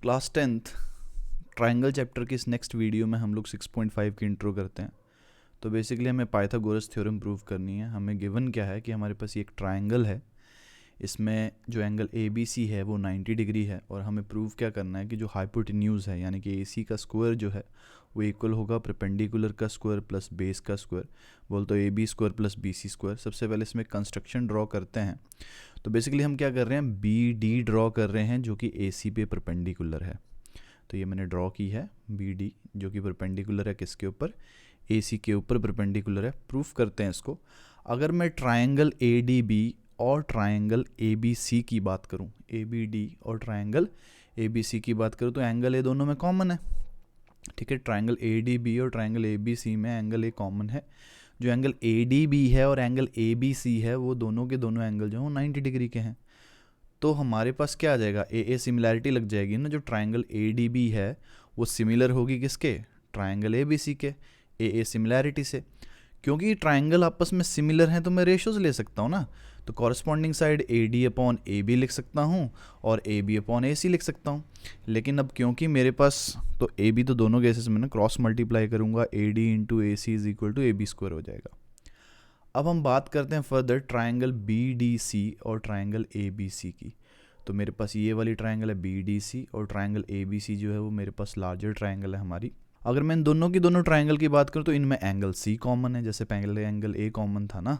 Class 10th triangle chapter के इस next video में हम लोग 6.5 की इंट्रो करते हैं। तो बेसिकली हमें पाइथागोरस थ्योरम प्रूव करनी है। हमें गिवन क्या है कि हमारे पास ये एक ट्रायंगल है, इसमें जो एंगल ए बी सी है वो 90 डिग्री है और हमें प्रूव क्या करना है कि जो हाइपोटेन्यूज़ है यानी कि ए सी का स्क्वायर जो है वो इक्वल होगा परपेंडिकुलर का स्क्वायर प्लस बेस का स्क्वायर, बोल तो A B square plus B C square. सबसे पहले इसमें कंस्ट्रक्शन ड्रॉ करते हैं। तो बेसिकली हम क्या कर रहे हैं, बी डी ड्रॉ कर रहे हैं जो कि ए सी पे परपेंडिकुलर है। तो ये मैंने ड्रॉ की है बी डी जो कि परपेंडिकुलर है किसके ऊपर, ए सी के ऊपर परपेंडिकुलर है। प्रूफ करते हैं इसको। अगर मैं ट्रायंगल ए डी बी और ट्रायंगल ए बी सी की बात करूं, ए बी डी और ट्रायंगल ए बी सी की बात करूं तो एंगल ए दोनों में कॉमन है। ठीक है, ट्रायंगल ए डी बी और ट्रायंगल ए बी सी में एंगल ए कॉमन है। जो एंगल ए डी बी है और एंगल ए बी सी है वो दोनों के दोनों एंगल जो हैं 90 डिग्री के हैं। तो हमारे पास क्या आ जाएगा, ए सिमिलैरिटी लग जाएगी ना। जो ट्रायंगल ए डी बी है वो सिमिलर होगी किसके, ट्रायंगल ए बी सी के, ए सिमिलैरिटी से। क्योंकि ट्रायंगल आपस में सिमिलर हैं तो मैं रेशोज ले सकता हूँ ना। तो corresponding side A D upon A B लिख सकता हूँ और ए बी अपॉन ए सी लिख सकता हूँ। लेकिन अब क्योंकि मेरे पास तो ए बी तो दोनों केसेस में ना क्रॉस मल्टीप्लाई करूँगा, A D into A C is equal to A B square हो जाएगा। अब हम बात करते हैं further triangle B D C और ट्रायंगल ए बी सी की। तो मेरे पास ये वाली ट्रायंगल है बी डी सी और ट्रायंगल ए बी सी जो है वो मेरे पास लार्जर ट्रायंगल है हमारी। अगर मैं इन दोनों की दोनों ट्रायंगल की बात करूँ तो इनमें एंगल सी कॉमन है, जैसे पहले एंगल ए कॉमन था ना,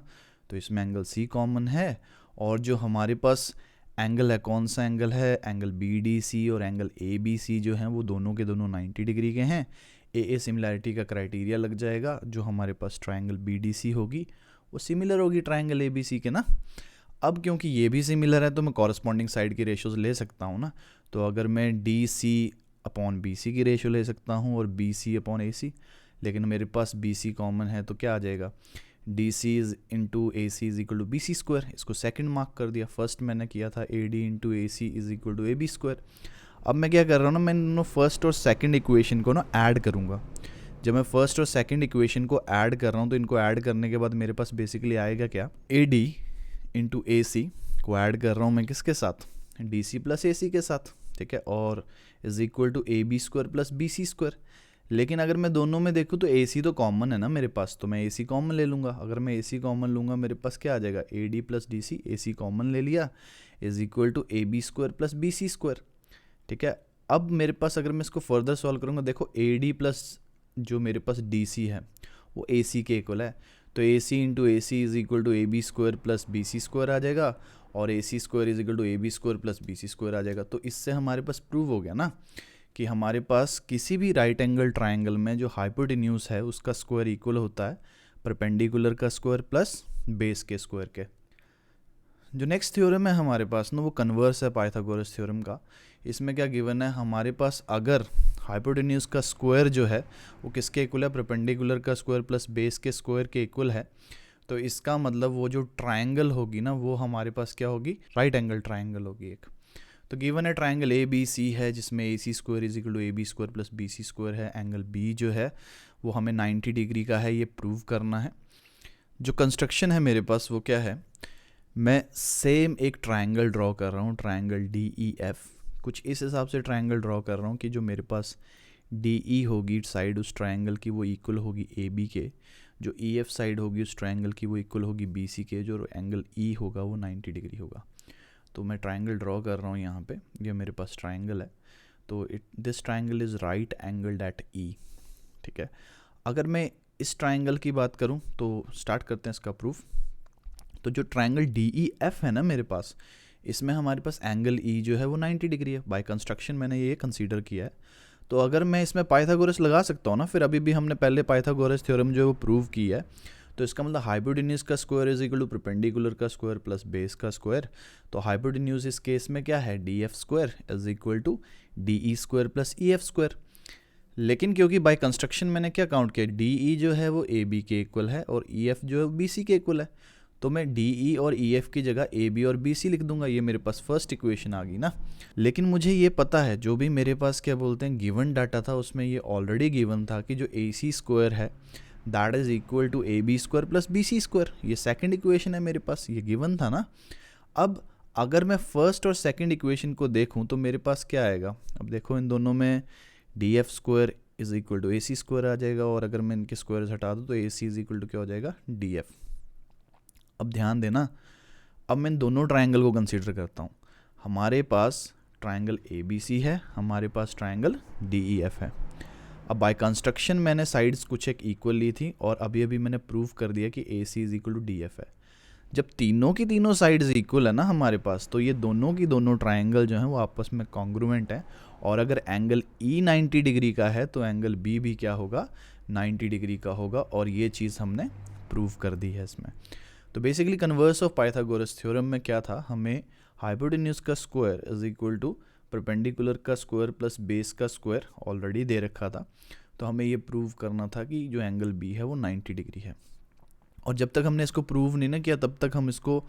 तो इसमें एंगल सी कॉमन है। और जो हमारे पास एंगल है, कौन सा एंगल है, एंगल बी डी सी और एंगल ए बी सी जो हैं वो दोनों के दोनों 90 डिग्री के हैं। ए सिमिलैरिटी का क्राइटेरिया लग जाएगा। जो हमारे पास ट्रायंगल बी डी सी होगी वो सिमिलर होगी ट्रायंगल ए बी सी के ना। अब क्योंकि ये भी सिमिलर है तो मैं कॉरस्पॉन्डिंग साइड की रेशोज ले सकता हूँ ना। तो अगर मैं D C upon B C की रेशो ले सकता हूँ और बी सी अपॉन ए सी, लेकिन मेरे पास बी सी कॉमन है तो क्या आ जाएगा, D C is into A C is equal to B C square. इसको सेकंड मार्क कर दिया। फर्स्ट मैंने किया था A D into A C is equal to A B square. अब मैं क्या कर रहा हूँ ना, मैं दोनों फर्स्ट और सेकंड इक्वेशन को ना ऐड करूँगा। जब मैं फर्स्ट और सेकंड इक्वेशन को ऐड कर रहा हूँ तो इनको ऐड करने के बाद मेरे पास बेसिकली आएगा क्या, ए डी इंटू ए सी को ऐड कर रहा हूँ मैं किसके साथ, डी सी प्लस ए सी के साथ। ठीक है, और is equal to A B square plus B C square. लेकिन अगर मैं दोनों में देखूँ तो ए सी तो कॉमन है ना मेरे पास, तो मैं ए सी कॉमन ले लूँगा। अगर मैं ए सी कॉमन लूँगा मेरे पास क्या आ जाएगा, A D plus D C, A C common ले लिया, is equal to A B square plus B C square. ठीक है, अब मेरे पास अगर मैं इसको फर्दर सॉल्व करूँगा, देखो ए डी प्लस जो मेरे पास डी सी है वो ए सी के इक्वल है। तो A C into A C is equal to A B square plus B C square आ जाएगा और A C square is equal to A B square plus B C square आ जाएगा। तो इससे हमारे पास प्रूव हो गया ना कि हमारे पास किसी भी राइट एंगल ट्रायंगल में जो हाइपोटेन्यूज है उसका स्क्वायर इक्वल होता है परपेंडिकुलर का स्क्वायर प्लस बेस के स्क्वायर के। जो नेक्स्ट थ्योरम है हमारे पास ना वो कन्वर्स है पाइथागोरस थ्योरम का। इसमें क्या गिवन है हमारे पास, अगर हाइपोटेन्यूज का स्क्वायर जो है वो किसके इक्वल है, परपेंडिकुलर का स्क्वायर प्लस बेस के स्क्वायर के इक्वल है, तो इसका मतलब वो जो ट्रायंगल होगी ना वो हमारे पास क्या होगी, राइट एंगल ट्रायंगल होगी एक। तो गिवन है ट्रायंगल ए बी सी है जिसमें A C square is equal to A B square plus B C square है। एंगल बी जो है वो हमें 90 डिग्री का है, ये प्रूव करना है। जो कंस्ट्रक्शन है मेरे पास वो क्या है, मैं सेम एक ट्रायंगल ड्रॉ कर रहा हूँ, ट्रायंगल डी ई एफ। कुछ इस हिसाब से ट्रायंगल ड्रॉ कर रहा हूँ कि जो मेरे पास डी ई होगी साइड उस ट्रायंगल की वो इक्वल होगी ए बी के, जो ई एफ साइड होगी उस ट्रायंगल की वो इक्वल होगी बी सी के, जो एंगल ई होगा वो 90 डिग्री होगा। तो मैं ट्रायंगल ड्रॉ कर रहा हूँ यहाँ पे, ये मेरे पास ट्रायंगल है। तो this triangle is right angled at E. ठीक है, अगर मैं इस ट्रायंगल की बात करूँ तो स्टार्ट करते हैं इसका प्रूफ। तो जो ट्रायंगल डी ई एफ है ना मेरे पास, इसमें हमारे पास एंगल ई जो है वो 90 डिग्री है। बाय कंस्ट्रक्शन मैंने ये कंसीडर किया है। तो अगर मैं इसमें पाइथागोरस लगा सकता हूँ ना, फिर अभी भी हमने पहले पाइथागोरस थ्योरम जो है वो प्रूव की है। तो इसका मतलब हाइपोटेन्यूज का square is equal to perpendicular का स्क्वायर प्लस बेस का स्क्वायर। तो हाइपोटेन्यूज इस केस में क्या है, D F square is equal to D E square plus E F square. लेकिन क्योंकि बाय कंस्ट्रक्शन मैंने क्या काउंट किया, डी ई जो है वो ए बी के इक्वल है और ई एफ जो है बी सी के इक्वल है, तो मैं डी ई और ई एफ की जगह ए बी और बी सी लिख दूंगा। ये मेरे पास फर्स्ट इक्वेशन आ गई ना। लेकिन मुझे ये पता है जो भी मेरे पास क्या बोलते हैं गिवन डाटा था उसमें ये ऑलरेडी गिवन था कि जो ए सी स्क्वायर है that is equal to A B square plus B C square. ये सेकेंड इक्वेशन है मेरे पास, ये गिवन था ना। अब अगर मैं फर्स्ट और सेकंड इक्वेशन को देखूं तो मेरे पास क्या आएगा, अब देखो इन दोनों में D F square is equal to A C square आ जाएगा, और अगर मैं इनके स्क्वायर हटा दूँ तो A C is equal to क्या हो जाएगा, डी एफ। अब ध्यान देना, अब मैं इन दोनों ट्राइंगल को कंसीडर करता हूँ। हमारे पास ट्राइंगल ए बी सी है, हमारे पास ट्राइंगल डी ई एफ है। अब बाय कंस्ट्रक्शन मैंने साइड्स कुछ एक इक्वल ली थी, और अभी अभी मैंने प्रूव कर दिया कि A C is equal to D F है। जब तीनों की तीनों साइड्स इक्वल है ना हमारे पास, तो ये दोनों की दोनों ट्राइंगल जो हैं वो आपस में कॉन्ग्रुएंट है, और अगर एंगल ई 90 डिग्री का है तो एंगल बी भी क्या होगा, 90 डिग्री का होगा, और ये चीज़ हमने प्रूव कर दी है इसमें। तो basically converse of Pythagoras theorem में क्या था, हमें हाइपोटेन्यूज का square is equal to perpendicular का स्क्वायर प्लस बेस का स्क्वायर ऑलरेडी दे रखा था, तो हमें ये प्रूव करना था कि जो एंगल बी है वो 90 डिग्री है। और जब तक हमने इसको प्रूव नहीं ना किया तब तक हम इसको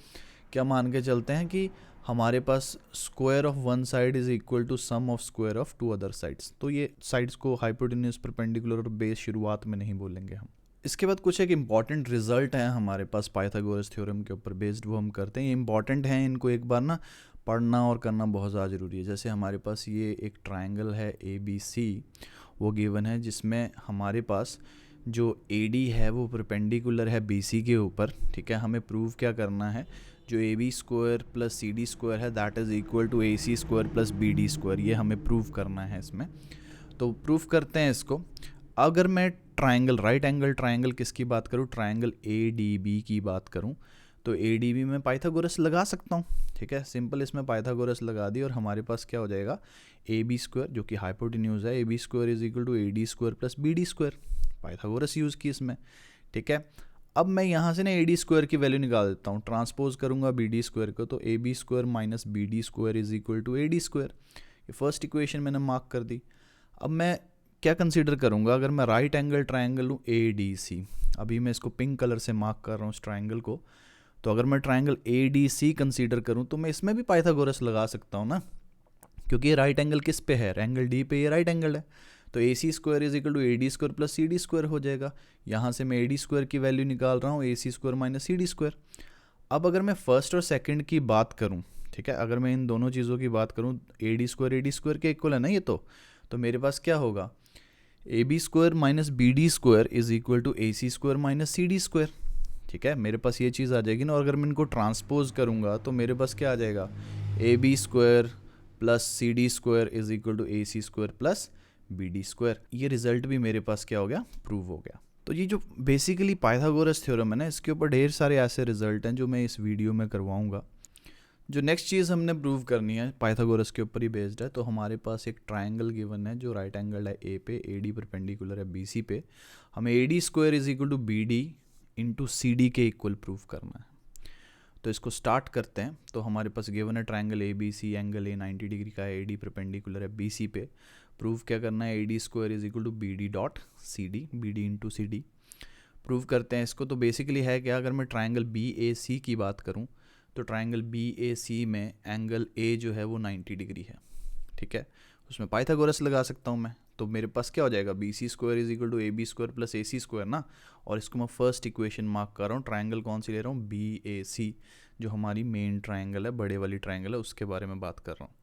क्या मान के चलते हैं कि हमारे पास square of one side is equal to sum of square of two other sides. तो ये साइड्स को हाइपोटेन्यूज, परपेंडिकुलर और बेस शुरुआत में नहीं बोलेंगे हम। इसके बाद कुछ एक इंपॉर्टेंट रिजल्ट है हमारे पास पाइथागोरस थ्योरम के ऊपर बेस्ड, वो हम करते हैं। ये इंपॉर्टेंट हैं, इनको एक बार ना पढ़ना और करना बहुत ज़्यादा ज़रूरी है। जैसे हमारे पास ये एक ट्राइंगल है ए बी सी, वो गिवन है, जिसमें हमारे पास जो ए डी है वो परपेंडिकुलर है बी सी के ऊपर, ठीक है। हमें प्रूव क्या करना है, जो A B square plus C D square है that is equal to A C square plus B D square, ये हमें प्रूव करना है इसमें। तो प्रूव करते हैं इसको। अगर मैं ट्राइंगल, राइट एंगल ट्राइंगल किसकी बात करूँ, ट्राइंगल ए डी बी की बात करूँ, तो ए डी बी में पाइथागोरस लगा सकता हूँ, ठीक है। सिंपल इसमें पाइथागोरस लगा दी और हमारे पास क्या हो जाएगा, ए बी स्क्वायर जो कि हाइपोटेन्यूज है, A B square is equal to A D square plus B D square, Pythagoras use की इसमें, ठीक है। अब मैं यहाँ से ना ए डी स्क्वायर की वैल्यू निकाल देता हूँ, ट्रांसपोज करूँगा बी डी स्क्वायर को, तो A B square minus B D square is equal to A D square. ये फर्स्ट इक्वेशन मैंने मार्क कर दी। अब मैं क्या कंसीडर करूँगा, अगर मैं राइट एंगल ट्राइंगल लूँ ए डी सी, अभी मैं इसको पिंक कलर से मार्क कर रहा हूँ इस ट्राइंगल को, तो अगर मैं triangle A D C consider करूँ तो मैं इसमें भी पाइथागोरस लगा सकता हूँ ना, क्योंकि ये राइट एंगल किस पे है, एंगल डी पे, ये राइट एंगल है। तो A C square is equal to A D square plus C D square हो जाएगा। यहाँ से मैं ए डी स्क्वायर की वैल्यू निकाल रहा हूँ, A C square minus C D square. अब अगर मैं फर्स्ट और सेकंड की बात करूँ, ठीक है, अगर मैं इन दोनों चीज़ों की बात करूँ, ए डी स्क्वायर के इक्वल है ना ये, तो मेरे पास क्या होगा, A B square minus B D square is equal to A C square minus C D square, ठीक है। मेरे पास ये चीज़ आ जाएगी ना, और अगर मैं इनको ट्रांसपोज करूँगा तो मेरे पास क्या आ जाएगा, A B square plus C D square is equal to A C square plus B D square. ये रिजल्ट भी मेरे पास क्या हो गया, प्रूव हो गया। तो ये जो बेसिकली पाइथागोरस थ्योरम है ना, इसके ऊपर ढेर सारे ऐसे रिजल्ट हैं जो मैं इस वीडियो में करवाऊंगा। जो नेक्स्ट चीज़ हमने प्रूव करनी है पाइथागोरस के ऊपर ही बेस्ड है, तो हमारे पास एक ट्राइंगल गिवन है जो राइट एंगल है ए पे, ए डी परपेंडिकुलर है बी सी पे, हमें A D square is equal to B D into C D के इक्वल प्रूव करना है। तो इसको स्टार्ट करते हैं। तो हमारे पास गिवन है triangle A B C, angle A 90 degree का है, ए डी परपेंडिकुलर है बी सी पे, प्रूव क्या करना है, A D square is equal to B D dot C D, B D into C D. Prove करते हैं इसको। तो बेसिकली है क्या, अगर मैं ट्राइंगल बी ए सी की बात करूं तो ट्राइंगल बी ए सी में एंगल ए जो है वो 90 डिग्री है, ठीक है। उसमें पाइथागोरस लगा सकता हूं मैं, तो मेरे पास क्या हो जाएगा, B C square is equal to A B square plus A C square ना। और इसको मैं फर्स्ट इक्वेशन मार्क कर रहा हूँ, ट्राइंगल कौन सी ले रहा हूँ, बी ए सी, जो हमारी मेन ट्राइंगल है, बड़े वाली ट्राइंगल है, उसके बारे में बात कर रहा हूँ।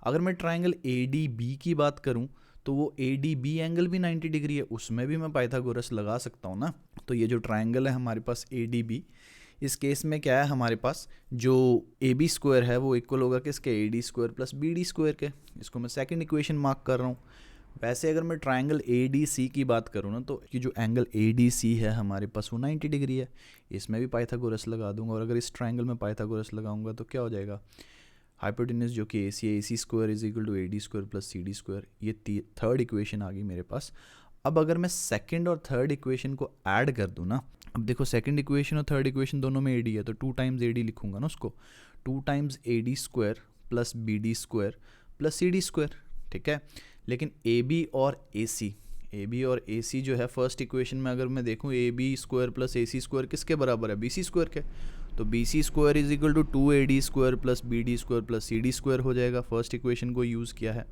अगर मैं ट्राइंगल ए डी बी की बात करूँ तो वो ए डी बी एंगल भी 90 डिग्री है, उसमें भी मैं पाइथागोरस लगा सकता हूँ ना। तो ये जो ट्राइंगल है हमारे पास ए डी बी, इस केस में क्या है, हमारे पास जो ए बी स्क्वायर है वो इक्वल होगा किसके, A D square plus B D square के। इसको मैं सेकंड इक्वेशन मार्क कर रहा हूँ। वैसे अगर मैं ट्राइंगल ए डी सी की बात करूँ ना, तो ये जो एंगल ए डी सी है हमारे पास वो 90 डिग्री है, इसमें भी पाइथागोरस लगा दूंगा। और अगर इस ट्राइंगल में पाइथागोरस लगाऊंगा तो क्या हो जाएगा, हाइपोटेन्यूज जो कि A C square is equal to A D square plus C D square, ये थर्ड इक्वेशन आ गई मेरे पास। अब अगर मैं सेकंड और थर्ड इक्वेशन को ऐड कर दूँ ना, अब देखो सेकंड इक्वेशन और थर्ड इक्वेशन दोनों में ए डी है, तो 2 टाइम्स ए डी लिखूंगा ना उसको, 2 times A D square plus B D square plus C D square, ठीक है। लेकिन ए बी और ए सी जो है फर्स्ट इक्वेशन में अगर मैं देखूँ, A B square plus A C square किसके बराबर है, बी सी स्क्वायर के। तो B C square is equal to 2 A D square plus B D square plus C D square हो जाएगा, फर्स्ट इक्वेशन को यूज़ किया है,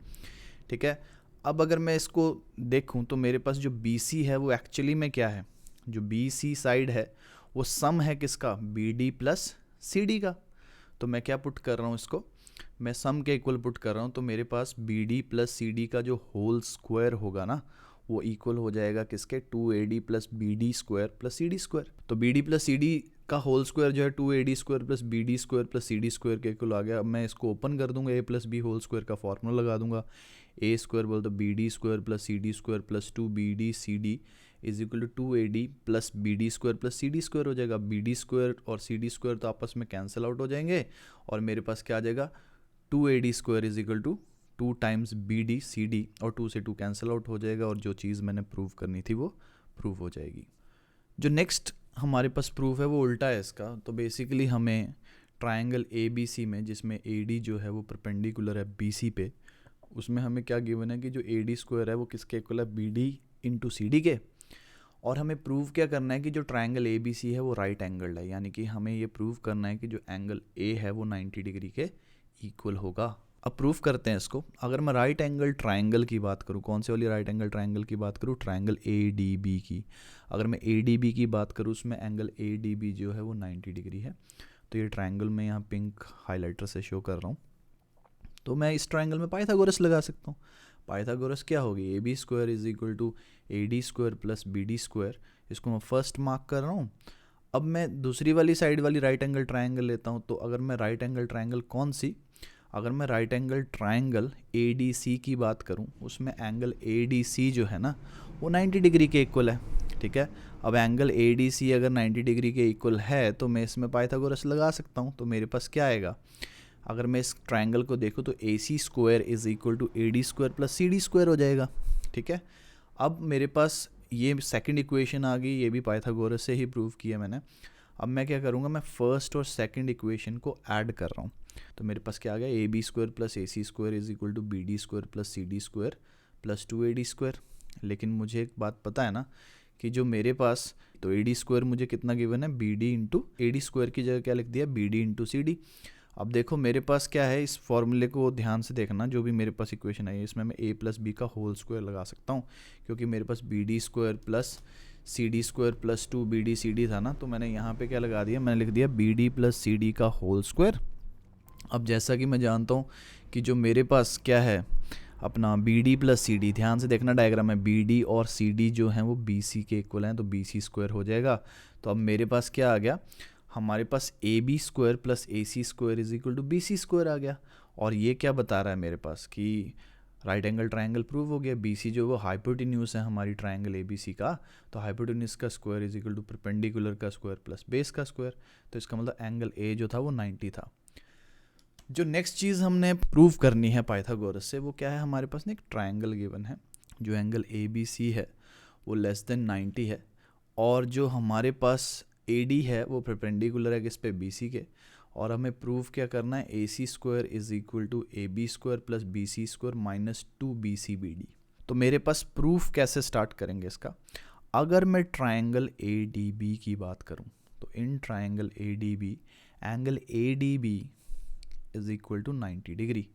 ठीक है। अब अगर मैं इसको देखूं तो मेरे पास जो बी सी है वो एक्चुअली में क्या है, जो बी सी साइड है वो सम है किसका, B D plus C D का। तो मैं क्या पुट कर रहा हूँ इसको, मैं सम के इक्वल पुट कर रहा हूँ। तो मेरे पास B D plus C D का जो होल स्क्वायर होगा ना, वो इक्वल हो जाएगा किसके, 2AD plus B D square plus C D square. तो B D plus C D का होल स्क्वायर जो है 2AD square plus B D square plus C D square के इक्वल आ गया। अब मैं इसको ओपन कर दूंगा, A plus B whole square का फॉर्मूला लगा दूंगा। ए स्क्वायर बोल तो B D square plus C D square plus 2BD/CD is equal to 2AD plus B D square plus C D square हो जाएगा। बी डी स्क्वायर और सी D square तो आपस में कैंसिल आउट हो जाएंगे और मेरे पास क्या आ जाएगा, 2AD square is equal to 2 times BD/CD, और 2 से 2 कैंसिल आउट हो जाएगा और जो चीज़ मैंने प्रूव करनी थी वो प्रूव हो जाएगी। जो नेक्स्ट हमारे पास प्रूफ है वो उल्टा है इसका। तो बेसिकली हमें ट्रायंगल ABC में, जिसमें AD जो है वो परपेंडिकुलर है BC पे, उसमें हमें क्या गिवन है कि जो AD स्क्वायर है वो किसके इक्वल है, BD/CD के। और हमें प्रूव क्या करना है कि जो ट्रायंगल ABC है वो राइट एंगल्ड है, यानी कि हमें ये प्रूव करना है कि जो एंगल A है वो 90 डिग्री के इक्वल होगा। अब प्रूफ करते हैं इसको। अगर मैं राइट एंगल ट्रायंगल की बात करूँ, कौन से वाली राइट एंगल ट्रायंगल की बात करूँ, ट्रायंगल ADB की। अगर मैं ADB की बात करूँ, उसमें एंगल ADB जो है वो 90 डिग्री है। तो ये ट्रायंगल मैं यहाँ पिंक हाइलाइटर से शो कर रहा हूँ। तो मैं इस ट्रायंगल में पाइथागोरस लगा सकता हूँ। पाइथागोरस क्या होगी, AB square is equal to AD square plus BD square. इसको मैं फर्स्ट मार्क कर रहा हूँ। अब मैं दूसरी वाली साइड वाली राइट एंगल ट्रायंगल लेता हूँ। तो अगर मैं राइट एंगल ट्रायंगल कौन सी, अगर मैं राइट एंगल ट्रायंगल ADC की बात करूं, उसमें एंगल ADC जो है ना वो 90 डिग्री के इक्वल है। ठीक है, अब एंगल ADC अगर 90 डिग्री के इक्वल है तो मैं इसमें पाइथागोरस लगा सकता हूं। तो मेरे पास क्या आएगा, अगर मैं इस ट्रायंगल को देखूं तो AC square is equal to AD square plus CD square हो जाएगा। ठीक है, अब मेरे पास ये सेकंड इक्वेशन आ गई, ये भी पाइथागोरस से ही प्रूव किया मैंने। अब मैं क्या करूँगा, मैं फर्स्ट और सेकंड इक्वेशन को ऐड कर रहा हूँ। तो मेरे पास क्या आ गया, AB square plus AC square is equal to BD square plus CD square plus 2AD square. लेकिन मुझे एक बात पता है ना कि जो मेरे पास, तो AD स्क्वायर मुझे कितना गिवन है, BD/AD स्क्वायर की जगह क्या लिख दिया, BD/CD। अब देखो मेरे पास क्या है, इस फॉर्मूले को ध्यान से देखना, जो भी मेरे पास इक्वेशन आई है इसमें मैं A प्लस बी का होल स्क्वायर लगा सकता हूँ, क्योंकि मेरे पास BD square plus CD square plus 2BD/CD था ना। तो मैंने यहाँ पे क्या लगा दिया, मैंने लिख दिया BD प्लस CD का होल स्क्वायर। अब जैसा कि मैं जानता हूँ कि जो मेरे पास क्या है अपना BD प्लस CD, ध्यान से देखना डायग्राम में, BD और CD जो हैं वो BC के इक्वल हैं, तो BC स्क्वायर हो जाएगा। तो अब मेरे पास क्या आ गया, हमारे पास AB square plus AC square is equal to BC square आ गया। और ये क्या बता रहा है मेरे पास कि राइट एंगल ट्रायंगल प्रूव हो गया। BC जो वो हाइपोटेन्यूज है हमारी ट्रायंगल ABC का, तो हाइपोटेन्यूज का square is equal to perpendicular का स्क्वायर प्लस बेस का स्क्वायर। तो इसका मतलब एंगल A जो था वो 90 था। जो नेक्स्ट चीज़ हमने प्रूव करनी है पाइथागोरस से, वो क्या है, हमारे पास ना एक ट्रायंगल गिवन है, जो एंगल ABC है वो लेस देन 90 है, और जो हमारे पास AD है वो परपेंडिकुलर है किस पे, BC के। और हमें प्रूव क्या करना है, AC square is equal to AB square plus BC square minus 2BC/BD। तो मेरे पास प्रूफ कैसे स्टार्ट करेंगे इसका, अगर मैं ट्रायंगल ADB की बात करूं, तो in triangle ADB angle ADB is equal to 90 degree.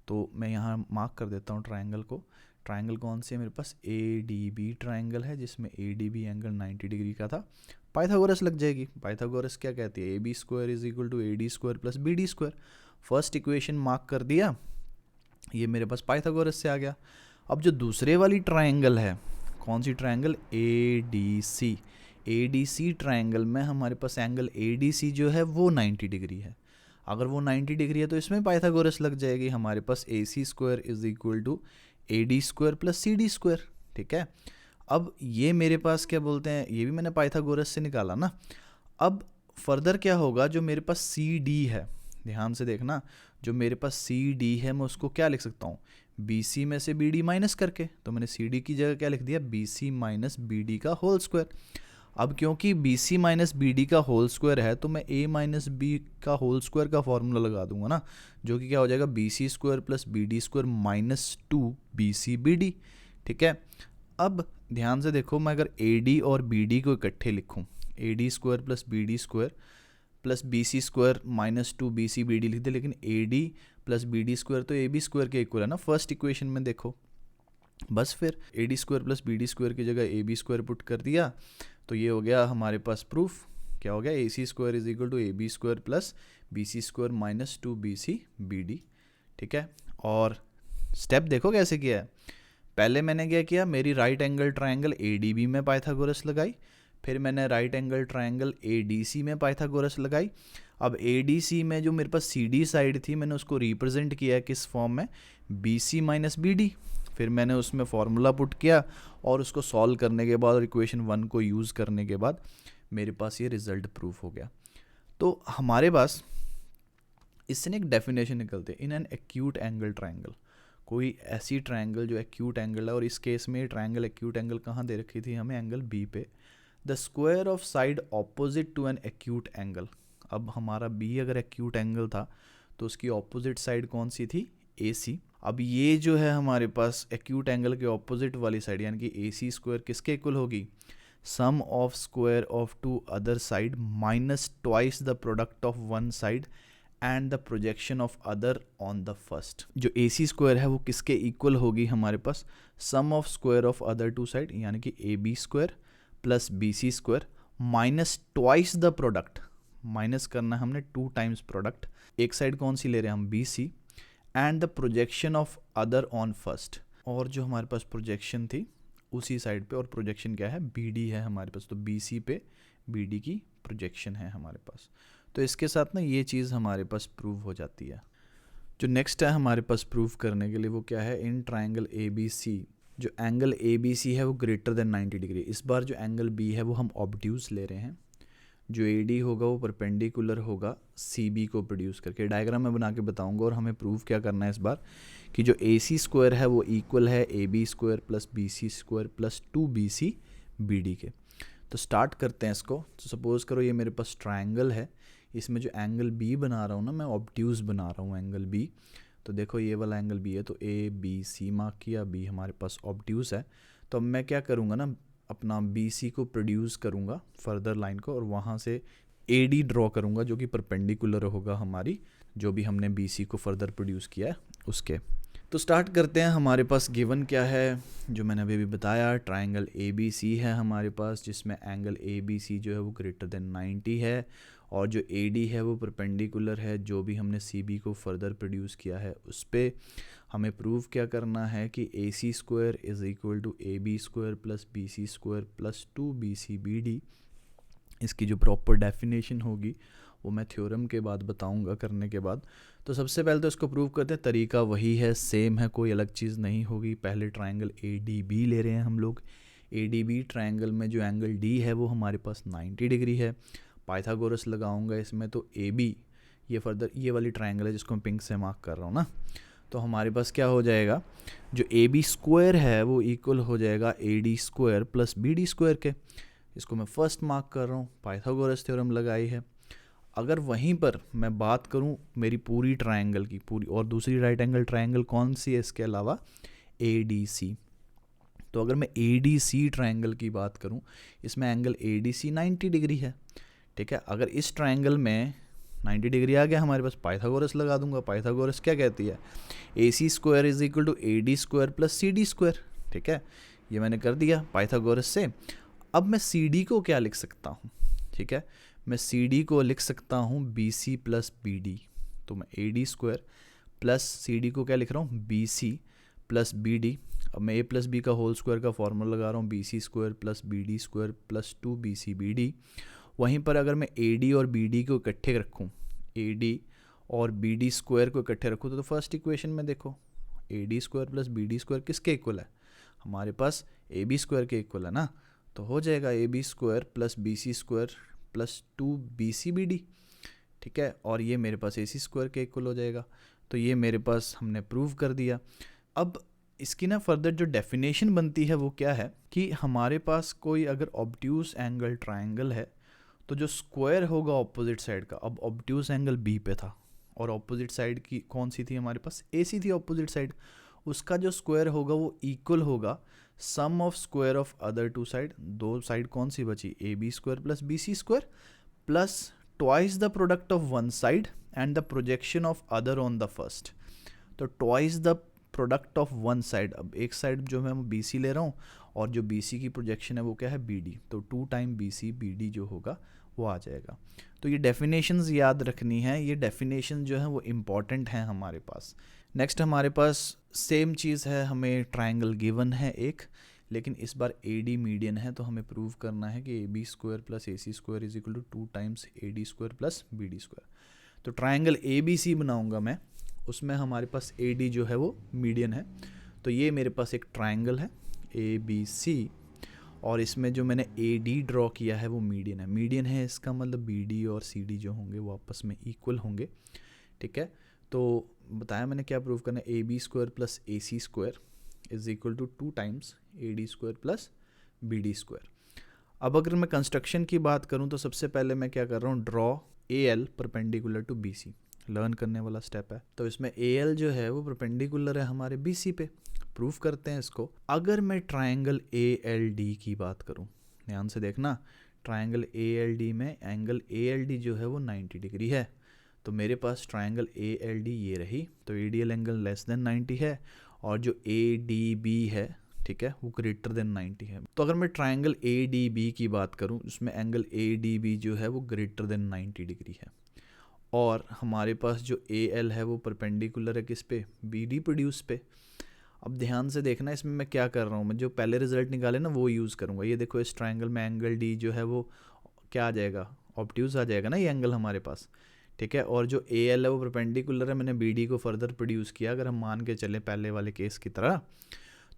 तो मैं यहाँ मार्क कर देता हूँ ट्रायंगल को। ट्रायंगल कौन सी है मेरे पास, ADB ट्रायंगल है, जिसमें ADB एंगल 90 डिग्री का था। पाइथागोरस लग जाएगी। पाइथागोरस क्या कहती है, AB square is equal to AD square plus BD square. First equation mark कर दिया, ये मेरे पास पाइथागोरस से आ गया। अब जो दूसरे वाली ट्रायंगल है, कौन सी ट्रायंगल, ADC ट्रायंगल में हमारे पास एंगल ADC जो है वो 90 डिग्री है। अगर वो 90 डिग्री है तो इसमें पाइथागोरस लग जाएगी। हमारे पास AC square is equal to AD square plus CD square. ठीक है, अब ये मेरे पास क्या बोलते हैं, ये भी मैंने पाइथागोरस से निकाला ना। अब फर्दर क्या होगा, जो मेरे पास CD है, ध्यान से देखना, जो मेरे पास CD है मैं उसको क्या लिख सकता हूँ, BC में से BD माइनस करके। तो मैंने CD की जगह क्या लिख दिया, BC माइनस BD का होल स्क्वायर। अब क्योंकि BC माइनस BD का होल स्क्वायर है, तो मैं A माइनस B का होल स्क्वायर का फॉर्मूला लगा दूंगा ना, जो कि क्या हो जाएगा, BC square plus BD square minus 2BC/BD। ठीक है, अब ध्यान से देखो, मैं अगर AD और BD को इकट्ठे लिखूं, AD square plus BD square plus BC square minus 2BC/BD लिख दे, लेकिन AD प्लस BD स्क्वायर तो AB स्क्वायर के इक्वल है ना फर्स्ट इक्वेशन में। देखो बस फिर AD square plus BD square की जगह AB स्क्वायर पुट कर दिया, तो ये हो गया हमारे पास प्रूफ। क्या हो गया, AC square is equal to AB square plus BC² minus 2BC/BD, ठीक है। और स्टेप देखो कैसे किया है। पहले मैंने क्या किया, मेरी राइट एंगल ट्रायंगल ADB में पाइथागोरस लगाई, फिर मैंने राइट एंगल ट्रायंगल ADC में पाइथागोरस लगाई। अब ADC में जो मेरे पास CD साइड थी, मैंने उसको रिप्रेजेंट किया किस फॉर्म में, BC माइनस BD। फिर मैंने उसमें फॉर्मूला पुट किया और उसको सॉल्व करने के बाद और इक्वेशन 1 को यूज़ करने के बाद मेरे पास ये रिजल्ट प्रूफ हो गया। तो हमारे पास इससे एक डेफिनेशन निकलते हैं, in an acute angle triangle, कोई ऐसी ट्रायंगल जो एक्यूट एंगल है, और इस केस में ट्रायंगल एक्यूट एंगल कहाँ दे रखी थी हमें, एंगल B पे, the square of side opposite to an acute angle. अब हमारा B अगर एक्यूट एंगल था तो उसकी ऑपोजिट साइड कौन सी थी, AC। अब ये जो है हमारे पास एक्यूट एंगल के ऑपोजिट वाली साइड यानी कि AC स्क्वायर किसके इक्वल होगी, sum of square of two other side minus twice the product of one side and the projection of other on the first. जो AC स्क्वायर है वो किसके इक्वल होगी हमारे पास, sum of square of other two side यानी कि AB square plus BC square minus twice the product, minus करना है हमने 2 टाइम्स प्रोडक्ट, एक साइड कौन सी ले रहे हैं हम, BC, and the projection of other on first, और जो हमारे पास प्रोजेक्शन थी उसी साइड पे, और प्रोजेक्शन क्या है, BD है हमारे पास, तो BC पे BD की प्रोजेक्शन है हमारे पास। तो इसके साथ ना ये चीज़ हमारे पास प्रूव हो जाती है। जो नेक्स्ट है हमारे पास प्रूव करने के लिए वो क्या है, इन ट्रायंगल ABC, जो एंगल ABC है वो ग्रेटर देन 90 डिग्री। इस बार जो एंगल B है वो हम ऑब्ट्यूज ले रहे हैं, जो AD होगा वो परपेंडिकुलर होगा CB को प्रोड्यूस करके, डायग्राम में बना के बताऊंगा। और हमें प्रूव क्या करना है इस बार, कि जो AC स्क्वायर है वो इक्वल है AB square plus BC square plus 2BC/BD के। तो स्टार्ट करते हैं इसको। तो सपोज करो ये मेरे पास ट्रायंगल है, इसमें जो एंगल B बना रहा हूँ ना मैं, ऑब्ट्यूज बना रहा हूँ एंगल B। तो देखो ये वाला एंगल B है, तो ABC मार्क किया, B हमारे पास ऑब्ट्यूज है। तो अब मैं क्या करूँगा ना, अपना BC को प्रोड्यूस करूँगा फर्दर लाइन को, और वहाँ से AD ड्रॉ करूँगा जो कि परपेंडिकुलर होगा हमारी, जो भी हमने BC को फर्दर प्रोड्यूस किया है उसके। तो स्टार्ट करते हैं। हमारे पास गिवन क्या है, जो मैंने अभी भी बताया, ट्रायंगल ABC है हमारे पास, जिसमें एंगल ABC जो है वो ग्रेटर देन 90 है, और जो AD है वो परपेंडिकुलर है जो भी हमने CB को फर्दर प्रोड्यूस किया है उस पर। हमें प्रूव क्या करना है कि AC square is equal to AB square plus BC square plus 2BC/BD। इसकी जो प्रॉपर डेफिनेशन होगी वो मैं थ्योरम के बाद बताऊंगा करने के बाद। तो सबसे पहले तो इसको प्रूव करते हैं, तरीका वही है, सेम है, कोई अलग चीज़ नहीं होगी। पहले ट्रायंगल ADB ले रहे हैं हम लोग। ADB ट्रायंगल में जो एंगल D है वो हमारे पास 90 डिग्री है। पाइथागोरस लगाऊंगा इसमें, तो AB, ये फर्दर ये वाली ट्रायंगल है जिसको मैं पिंक से मार्क कर रहा हूँ ना, तो हमारे पास क्या हो जाएगा, जो AB स्क्वायर है वो इक्वल हो जाएगा AD square plus BD square के। इसको मैं फर्स्ट मार्क कर रहा हूँ, पाइथागोरस थ्योरम लगाई है। अगर वहीं पर मैं बात करूँ मेरी पूरी ट्रायंगल की, पूरी, और दूसरी राइट एंगल ट्रायंगल कौन सी है इसके अलावा, ADC। तो अगर मैं ADC ट्रायंगल की बात करूँ, इसमें एंगल ADC 90 डिग्री है, ठीक है। अगर इस ट्रायंगल में 90 डिग्री आ गया हमारे पास, पाइथागोरस लगा दूंगा। पाइथागोरस क्या कहती है, AC square is equal to AD square plus CD square, ठीक है। ये मैंने कर दिया पाइथागोरस से। अब मैं CD को क्या लिख सकता हूँ, ठीक है, मैं CD को लिख सकता हूँ BC प्लस BD। तो मैं AD स्क्वायर प्लस CD को क्या लिख रहा हूँ, BC प्लस BD। अब मैं A प्लस B का होल स्क्वायर का फॉर्मूला लगा रहा हूँ, BC square plus BD square plus 2BC/BD। वहीं पर अगर मैं AD और BD को इकट्ठे रखूँ, AD और BD स्क्वायर को इकट्ठे रखूँ, तो फर्स्ट इक्वेशन में देखो AD square plus BD square किसके इक्वल है, हमारे पास AB स्क्वायर के इक्वल है ना। तो हो जाएगा AB square plus BC square plus 2BC/BD, ठीक है। और ये मेरे पास AC स्क्वायर के इक्वल हो जाएगा। तो ये मेरे पास हमने प्रूव कर दिया। अब इसकी ना फर्दर जो डेफिनेशन बनती है वो क्या है, कि हमारे पास कोई अगर ऑब्ट्यूज एंगल ट्रायंगल है, तो जो स्क्वायर होगा ऑपोजिट साइड का, अब ऑब्ट्यूज एंगल B पे था और ऑपोजिट साइड की कौन सी थी हमारे पास, AC थी ऑपोजिट साइड, उसका जो स्क्वायर होगा वो इक्वल होगा sum of square of other two side. दो साइड कौन सी बची, AB square plus BC square plus twice the product of one side and the projection of other on the first. तो twice the product of one side, अब एक side जो मैं BC ले रहा हूँ और जो BC की प्रोजेक्शन है वो क्या है, BD। तो 2 टाइम BC/BD जो होगा वो आ जाएगा। तो ये डेफिनेशंस याद रखनी है, ये डेफिनेशन जो है वो इम्पॉर्टेंट हैं हमारे पास। नेक्स्ट हमारे पास सेम चीज़ है, हमें ट्राइंगल गिवन है एक, लेकिन इस बार ए डी मीडियन है, तो हमें प्रूव करना है कि A B square plus A C square is equal to 2 times A D square plus B D square. तो ट्राइंगल ए बी सी बनाऊंगा मैं, उसमें हमारे पास ए डी जो है वो मीडियन है। तो ये मेरे पास एक ट्राइंगल है ए बी सी, और इसमें जो मैंने ए डी ड्रॉ किया है वो मीडियन है। मीडियन है इसका मतलब बी डी और सी डी जो होंगे वो आपस में इक्वल होंगे, ठीक है। तो बताया मैंने क्या प्रूव करना है, A B square plus A C square is equal to 2 times A D square plus B D square. अब अगर मैं कंस्ट्रक्शन की बात करूं तो सबसे पहले मैं क्या कर रहा हूं, draw A L perpendicular to B C, learn करने वाला स्टेप है। तो इसमें ए एल जो है वो परपेंडिकुलर है हमारे बी सी पे, प्रूफ करते हैं इसको। अगर मैं ट्राइंगल ए एल डी की बात करूं, ध्यान से देखना, ट्राइंगल ए एल डी में एंगल ए एल डी जो है वो 90 डिग्री है। तो मेरे पास ट्राइंगल ए एल डी ये रही, तो A D L angle less than 90 है, और जो ए डी बी है, ठीक है, वो ग्रेटर देन 90 है। तो अगर मैं ट्राइंगल ए डी बी की बात करूं, उसमें एंगल ए डी बी जो है वो ग्रेटर देन 90 डिग्री है, और हमारे पास जो ए एल है वो परपेंडिकुलर है किस पे, बी डी प्रोड्यूस पे। अब ध्यान से देखना, इसमें मैं क्या कर रहा हूँ, मैं जो पहले रिजल्ट निकाले ना वो यूज़ करूँगा। ये देखो, इस ट्राइंगल में एंगल डी जो है वो क्या आ जाएगा, ऑब्ट्यूज आ जाएगा ना ये एंगल हमारे पास, ठीक है। और जो ए एल है वो परपेंडिकुलर है, मैंने बी डी को फर्दर प्रोड्यूस किया। अगर हम मान के चले पहले वाले केस की तरह,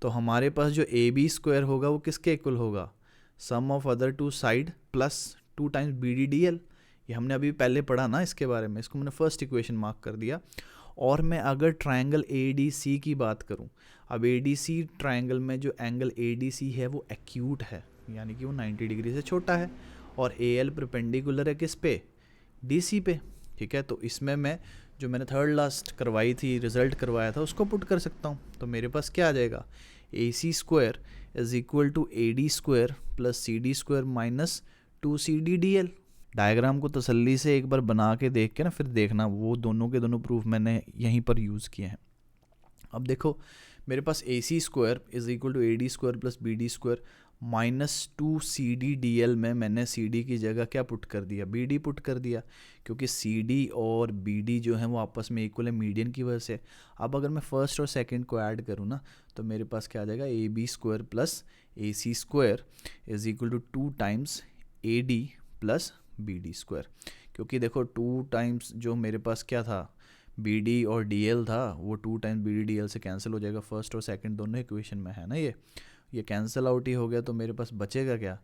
तो हमारे पास जो ए बी स्क्वायर होगा वो किसके इक्वल होगा, sum of other two side plus 2 times B D D L. ये हमने अभी पहले पढ़ा ना इसके बारे में, इसको मैंने फर्स्ट इक्वेशन मार्क कर दिया। और मैं अगर ट्राइंगल ए डी सी की बात करूं, अब ए डी सी ट्राइंगल में जो एंगल ए डी सी है वो एक्यूट है, यानी कि वो 90 डिग्री से छोटा है, और ए एल परपेंडिकुलर है किस पे, डी सी पे, ठीक है। तो इसमें मैं जो मैंने थर्ड लास्ट करवाई थी, रिजल्ट करवाया था, उसको पुट कर सकता हूँ। तो मेरे पास क्या आ जाएगा, A C square is equal to A D square plus C D square minus 2 C D D L. Diagram को तसल्ली से एक बार बना के देख के ना फिर देखना, वो दोनों के दोनों प्रूफ मैंने यहीं पर यूज़ किए हैं। अब देखो, मेरे पास A C square is equal to A D square plus B D square minus 2 C D D L में मैंने सी डी की जगह क्या पुट कर दिया, बी डी पुट कर दिया, क्योंकि सी डी और बी डी जो है वो आपस में इक्वल है मीडियन की वजह से। अब अगर मैं फर्स्ट और सेकंड को ऐड करूँ ना, तो मेरे पास क्या आ जाएगा, A B square plus A C square is equal to 2 times A D plus B D square. क्योंकि देखो 2 टाइम्स जो मेरे पास क्या था, बी डी और डी एल था, वो 2 times B D D L से कैंसिल हो जाएगा, फर्स्ट और सेकंड दोनों इक्वेशन में है ना, ये कैंसिल आउट ही हो गया। तो मेरे पास बचेगा क्या,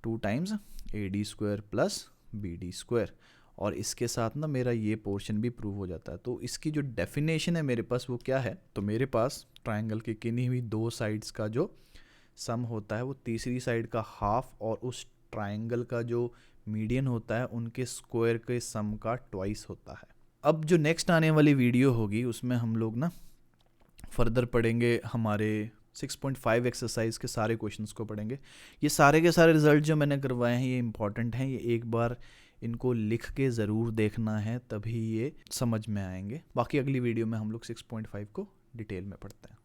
2 times A D square plus B D square, और इसके साथ ना मेरा ये पोर्शन भी प्रूव हो जाता है। तो इसकी जो डेफिनेशन है मेरे पास वो क्या है, तो मेरे पास ट्राइंगल की किन्हीं हुई 2 साइड्स का जो सम होता है वो तीसरी साइड का हाफ, और उस ट्राइंगल का जो मीडियन होता है उनके स्क्वायर के सम का ट्वाइस होता है। अब जो नेक्स्ट आने वाली वीडियो होगी उसमें हम लोग ना फर्दर पढ़ेंगे, हमारे 6.5 एक्सरसाइज के सारे क्वेश्चंस को पढ़ेंगे। ये सारे के सारे रिजल्ट जो मैंने करवाए हैं ये इंपॉर्टेंट हैं, ये एक बार इनको लिख के ज़रूर देखना है, तभी ये समझ में आएंगे। बाकी अगली वीडियो में हम लोग 6.5 को डिटेल में पढ़ते हैं।